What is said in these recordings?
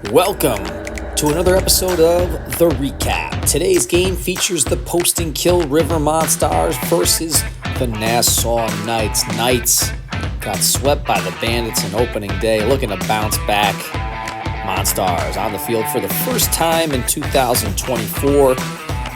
Welcome to another episode of The Recap. Today's game features the Post and Kill River MONSTARS versus the Nassau Knights. Knights got swept by the Bandits in opening day, looking to bounce back. MONSTARS on the field for the first time in 2024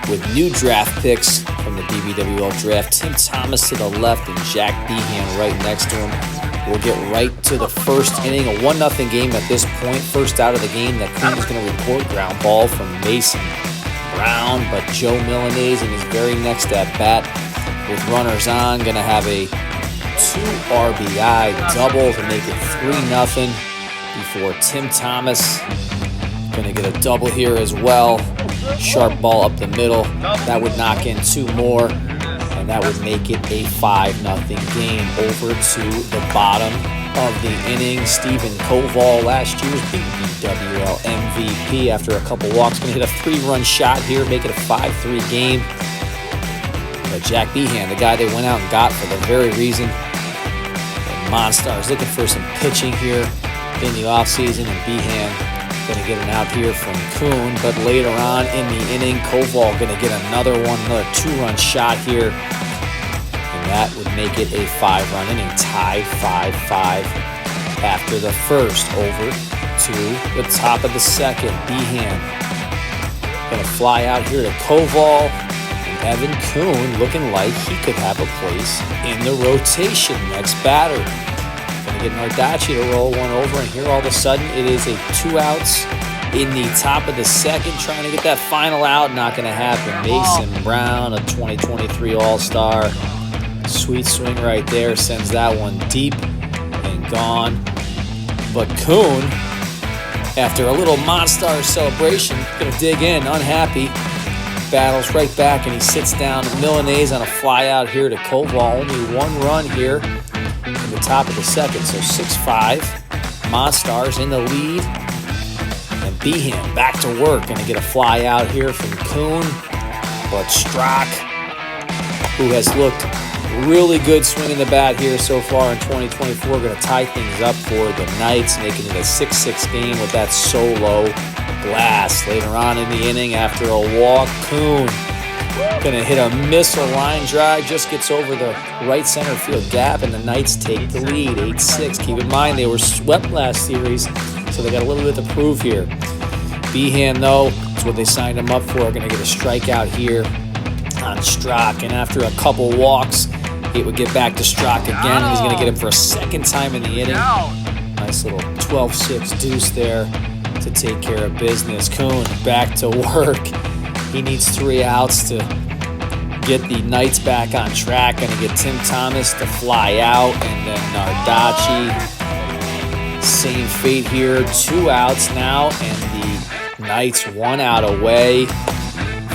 with new draft picks from the BBWL draft. Tim Thomas to the left and Jack Behan right next to him. We'll get right to the first inning, a 1-0 game at this point. First out of the game that Coon is going to report. Ground ball from Mason Brown, but Joe Milanese in his very next at-bat with runners on, going to have a 2 RBI double to make it 3-0 before Tim Thomas going to get a double here as well. Sharp ball up the middle. That would knock in 2 more. And that would make it a 5-0 game. Over to the bottom of the inning. Stephen Koval, last year's BBWL MVP, after a couple walks, going to hit a 3-run shot here, make it a 5-3 game. But Jack Behan, the guy they went out and got for the very reason. And MONSTARS looking for some pitching here in the offseason, and Behan going to get an out here from Kuhn, but later on in the inning, Koval going to get another 2-run shot here, and that would make it a 5-run inning, tied 5-5 after the first. Over to the top of the second, Behan going to fly out here to Koval, and Evan Kuhn looking like he could have a place in the rotation. Next batter, going to get Nardachi to roll one over, and here all of a sudden it is a 2 outs in the top of the second, trying to get that final out. Not going to happen. Mason Brown, a 2023 All-Star. Sweet swing right there, sends that one deep and gone. But Kuhn, after a little MONSTARS celebration, going to dig in, unhappy. Battles right back, and he sits down. Milanese on a fly out here to Koval. Only 1 run here in the top of the second, so 6-5. MONSTARS in the lead, and Behan back to work. Going to get a fly out here from Kuhn, but Strock, who has looked really good swinging the bat here so far in 2024, going to tie things up for the Knights, making it a 6-6 game with that solo blast. Later on in the inning, after a walk, Kuhn going to hit a missile line drive, just gets over the right center field gap, and the Knights take the lead, 8-6. Keep in mind, they were swept last series, so they got a little bit to prove here. Behan, though, is what they signed him up for, going to get a strikeout here on Strock, and after a couple walks, it would get back to Strock again, and he's going to get him for a second time in the inning. Nice little 12-6 deuce there to take care of business. Kuhn back to work. He needs 3 outs to get the Knights back on track. Going to get Tim Thomas to fly out, and then Nardachi. Same fate here. 2 outs now, and the Knights 1 out away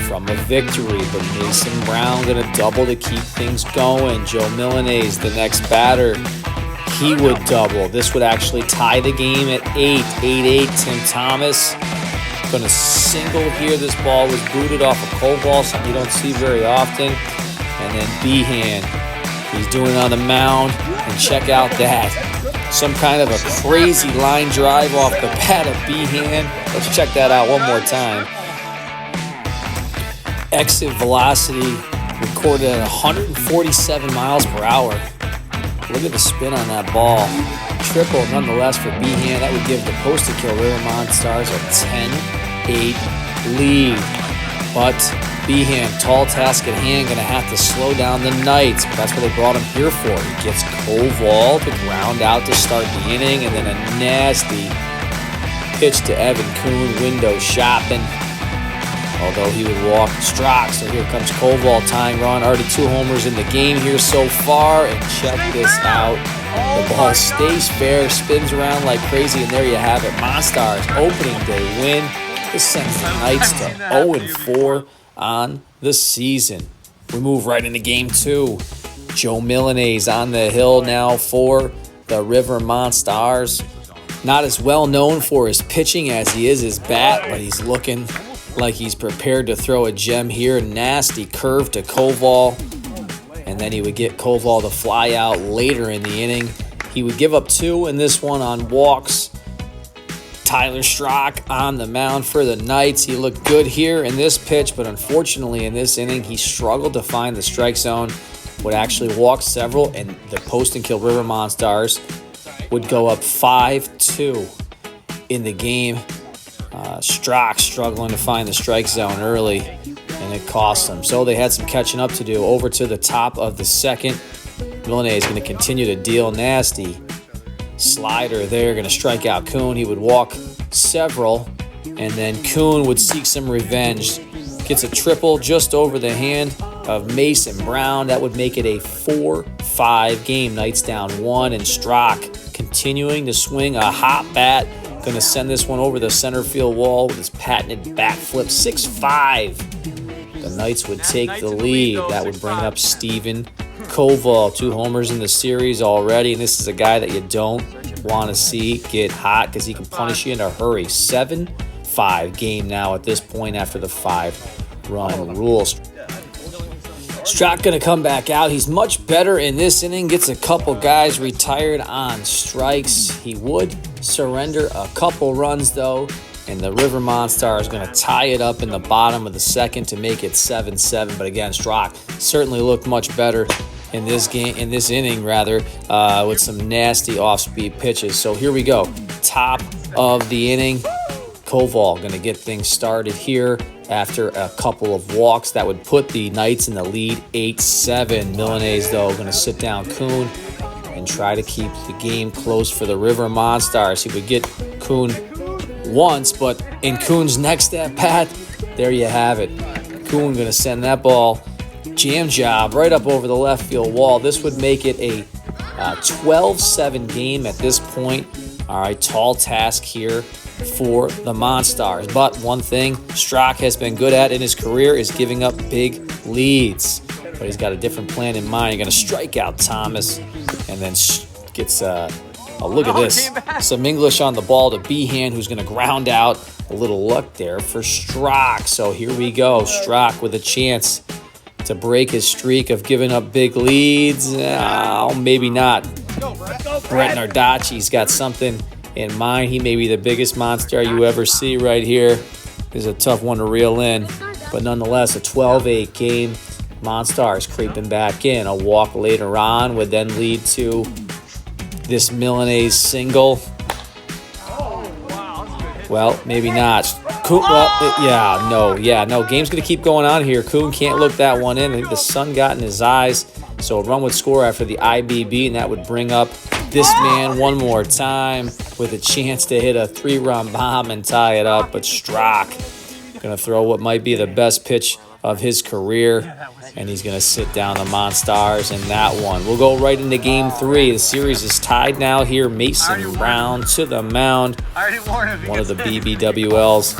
from a victory. But Mason Brown going to double to keep things going. Joe Milanese, the next batter, he would double. This would actually tie the game at 8-8. Tim Thomas going to single here. This ball was booted off a Koval, something you don't see very often. And then Behan, he's doing it on the mound, and check out that. Some kind of a crazy line drive off the bat of Behan. Let's check that out one more time. Exit velocity recorded at 147 miles per hour. Look at the spin on that ball. Triple nonetheless for Behan. That would give the Post and Kill River MONSTARS a 10-8 lead. But Behan, tall task at hand, going to have to slow down the Knights. But that's what they brought him here for. He gets Koval to ground out to start the inning, and then a nasty pitch to Evan Kuhn, window shopping. Although he would walk Strock. So here comes Koval, tying run. Already 2 homers in the game here so far. And check this out. The ball stays fair, spins around like crazy, and there you have it. MONSTARS opening day win. This sends the Knights to 0-4 on the season. We move right into game 2. Joe Milanese on the hill now for the River MONSTARS. Not as well known for his pitching as he is his bat, but he's looking like he's prepared to throw a gem here. Nasty curve to Koval, and then he would get Koval to fly out later in the inning. He would give up 2 in this one on walks. Tyler Strock on the mound for the Knights. He looked good here in this pitch, but unfortunately in this inning, he struggled to find the strike zone, would actually walk several, and the Post and Kill River MONSTARS would go up 5-2 in the game. Strock struggling to find the strike zone early, and it cost them. So they had some catching up to do. Over to the top of the second. Milanese is going to continue to deal nasty. Slider there, going to strike out Kuhn. He would walk several, and then Kuhn would seek some revenge. Gets a triple just over the hand of Mason Brown. That would make it a 4-5 game. Knights down 1, and Strock continuing to swing a hot bat. Going to send this one over the center field wall with his patented bat flip. 6-5. The Knights would take the lead. That would bring up Stephen Koval. 2 homers in the series already, and this is a guy that you don't want to see get hot because he can punish you in a hurry. 7-5 game now at this point after the 5-run rule. Strock going to come back out. He's much better in this inning. Gets a couple guys retired on strikes. He would surrender a couple runs, though, and the River MONSTARS is going to tie it up in the bottom of the second to make it 7-7. But again, Strock certainly looked much better in this game, in this inning, with some nasty off-speed pitches. So here we go. Top of the inning. Koval going to get things started here after a couple of walks. That would put the Knights in the lead 8-7. Milanese, though, going to sit down Kuhn and try to keep the game close for the River MONSTARS. He would get Kuhn once, but in Kuhn's next at-bat, there you have it. Kuhn going to send that ball jam job right up over the left field wall. This would make it a 12-7 game at this point. All right, tall task here for the MONSTARS. But one thing Strock has been good at in his career is giving up big leads. But he's got a different plan in mind. He's going to strike out Thomas and then gets look at this. Some English on the ball to Behan, who's going to ground out. A little luck there for Strock. So here we go. Strock with a chance to break his streak of giving up big leads. Maybe not. Brett Nardacci's got something in mind. He may be the biggest monster you ever see right here. This is a tough one to reel in, but nonetheless, a 12-8 game. MONSTARS creeping back in. A walk later on would then lead to this Milanese single. Well, maybe not. Kuhn, no. Game's going to keep going on here. Kuhn can't look that one in. I think the sun got in his eyes. So a run would score after the IBB, and that would bring up this man one more time with a chance to hit a 3-run bomb and tie it up. But Strock going to throw what might be the best pitch of his career, and he's going to sit down the MONSTARS in that one. We'll go right into Game 3. The series is tied now here. Mason Brown to the mound. One of the BBWL's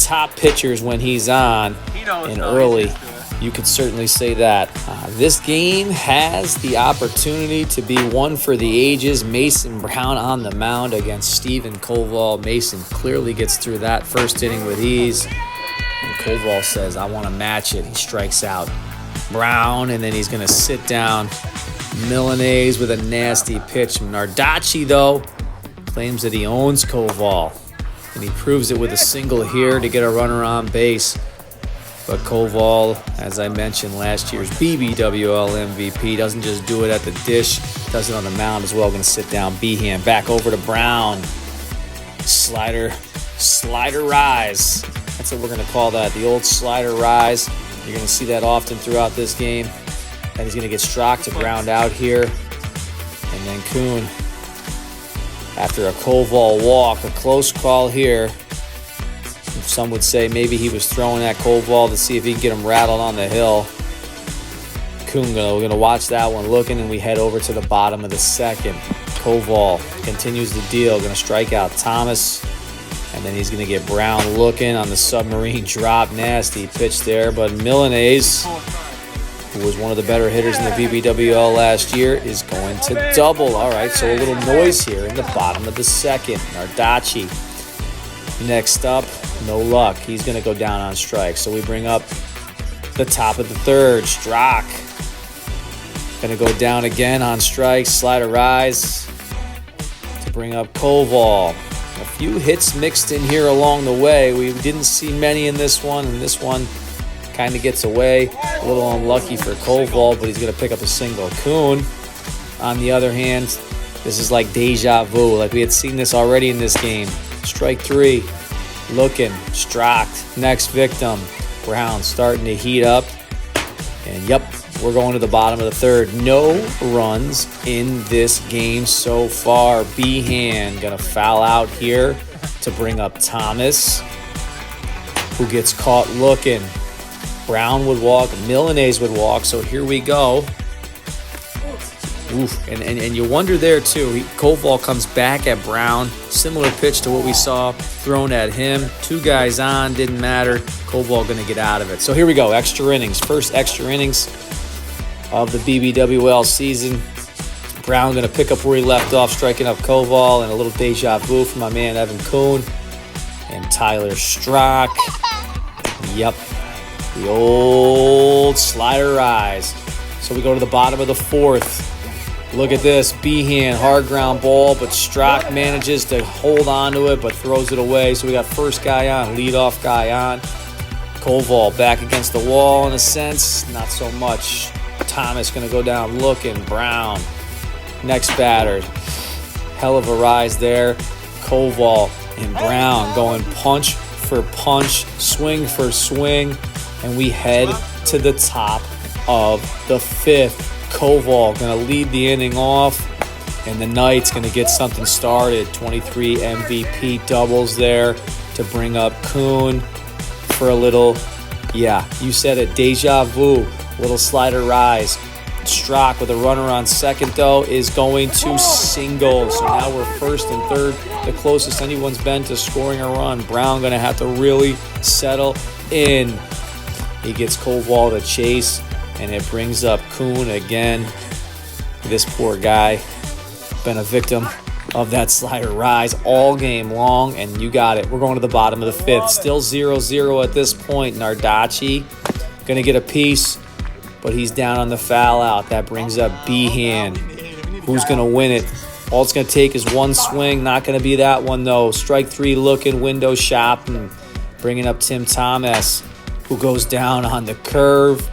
top pitchers when he's on, and early. You could certainly say that. This game has the opportunity to be one for the ages. Mason Brown on the mound against Stephen Koval. Mason clearly gets through that first inning with ease. And Koval says, I want to match it. He strikes out Brown, and then he's going to sit down Milanese with a nasty pitch. Nardacci, though, claims that he owns Koval, and he proves it with a single here to get a runner on base. But Koval, as I mentioned, last year's BBWL MVP, doesn't just do it at the dish, does it on the mound as well. Going to sit down Behan. Back over to Brown. Slider rise. That's what we're going to call that, the old slider rise. You're going to see that often throughout this game. And he's going to get Strock to ground out here. And then Kuhn, after a Koval walk, a close call here. Some would say maybe he was throwing at Koval to see if he can get him rattled on the hill. Kuhn, we're going to watch that one looking, and we head over to the bottom of the second. Koval continues the deal, going to strike out Thomas, and then he's going to get Brown looking on the submarine drop. Nasty pitch there, but Milanese, who was one of the better hitters in the BBWL last year, is going to double. All right, so a little noise here in the bottom of the second. Nardacci next up. No luck. He's going to go down on strikes. So we bring up the top of the third. Strock going to go down again on strikes. Slider rise to bring up Koval. A few hits mixed in here along the way. We didn't see many in this one, and this one kind of gets away. A little unlucky for Koval, but he's going to pick up a single. Kuhn, on the other hand, this is like deja vu. Like we had seen this already in this game. Strike three. Looking. Strocked. Next victim. Brown starting to heat up. And yep, we're going to the bottom of the third. No runs in this game so far. Behan going to foul out here to bring up Thomas, who gets caught looking. Brown would walk, Milanese would walk, so here we go. Oof, and you wonder there too. Koval comes back at Brown. Similar pitch to what we saw thrown at him. Two guys on, didn't matter. Koval going to get out of it. So here we go, extra innings. First extra innings of the BBWL season. Brown going to pick up where he left off, striking up Koval, and a little deja vu from my man Evan Kuhn and Tyler Strock. Yep, the old slider rise. So we go to the bottom of the fourth. Look at this, Behan, hard ground ball, but Strock manages to hold on to it, but throws it away. So we got first guy on, leadoff guy on. Koval back against the wall in a sense, not so much. Thomas going to go down looking. Brown, next batter. Hell of a rise there. Koval and Brown going punch for punch, swing for swing, and we head to the top of the fifth. Koval going to lead the inning off, and the Knights going to get something started. 23 MVP doubles there to bring up Kuhn for a little, yeah, you said it, deja vu, little slider rise. Strock with a runner on second, though, is going to single. So now we're first and third, the closest anyone's been to scoring a run. Brown going to have to really settle in. He gets Koval to chase, and it brings up Kuhn again. This poor guy, been a victim of that slider rise all game long, and you got it. We're going to the bottom of the fifth. Still 0-0 at this point. Nardacci going to get a piece, but he's down on the foul out. That brings up Behan. Who's going to win it? All it's going to take is one swing. Not going to be that one, though. Strike three looking, window shopping, bringing up Tim Thomas, who goes down on the curve.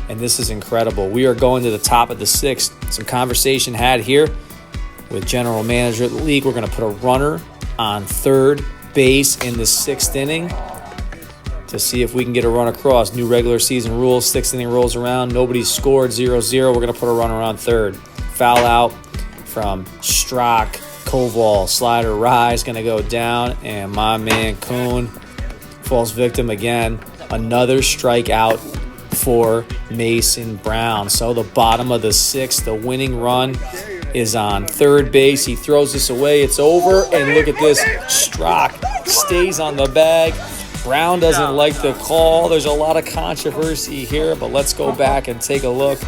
And this is incredible. We are going to the top of the sixth. Some conversation had here with general manager of the league. We're going to put a runner on third base in the sixth inning to see if we can get a run across. New regular season rules, sixth inning rolls around. Nobody's scored, 0-0. We're going to put a runner on third. Foul out from Strock. Koval, slider rise, going to go down. And my man Kuhn falls victim again. Another strikeout for Mason Brown. So the bottom of the sixth, the winning run is on third base. He throws this away. It's over. And look at this. Strock stays on the bag. Brown doesn't like the call. There's a lot of controversy here, but let's go back and take a look.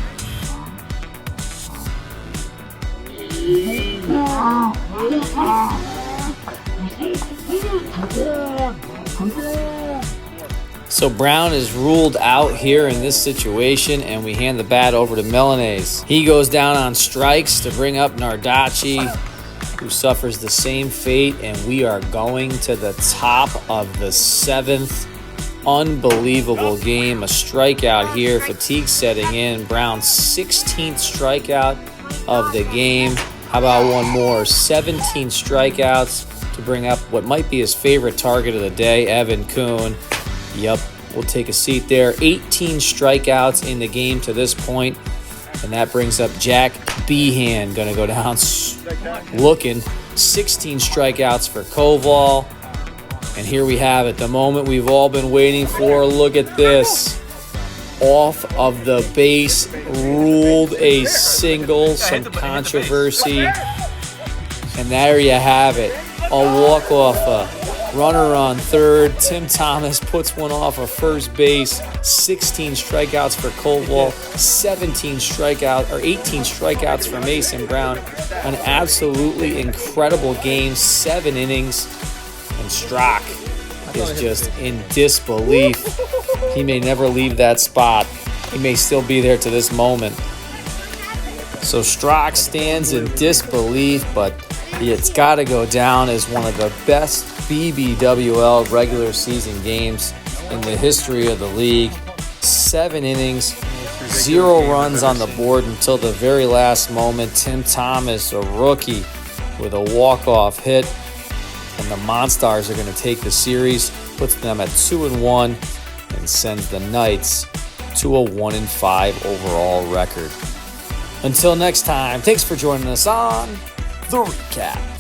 So Brown is ruled out here in this situation, and we hand the bat over to Milanese. He goes down on strikes to bring up Nardacci, who suffers the same fate, and we are going to the top of the seventh. Unbelievable game. A strikeout here. Fatigue setting in. Brown's 16th strikeout of the game. How about one more? 17 strikeouts to bring up what might be his favorite target of the day, Evan Kuhn. Yep, we'll take a seat there. 18 strikeouts in the game to this point, and that brings up Jack Behan. Going to go down looking. 16 strikeouts for Koval. And here we have it, the moment we've all been waiting for. Look at this. Off of the base, ruled a single, some controversy. And there you have it. A walk-off, a runner on third. Tim Thomas puts one off of first base. 16 strikeouts for Koval, 18 strikeouts for Mason Brown. An absolutely incredible game, 7 innings. And Strock is just in disbelief. He may never leave that spot. He may still be there to this moment. So Strock stands in disbelief, but It's got to go down as one of the best BBWL regular season games in the history of the league. 7 innings, 0 runs on the board until the very last moment. Tim Thomas, a rookie, with a walk-off hit. And the MONSTARS are going to take the series, puts them at 2-1, and sends the Knights to a 1-5 overall record. Until next time, thanks for joining us on The Recap.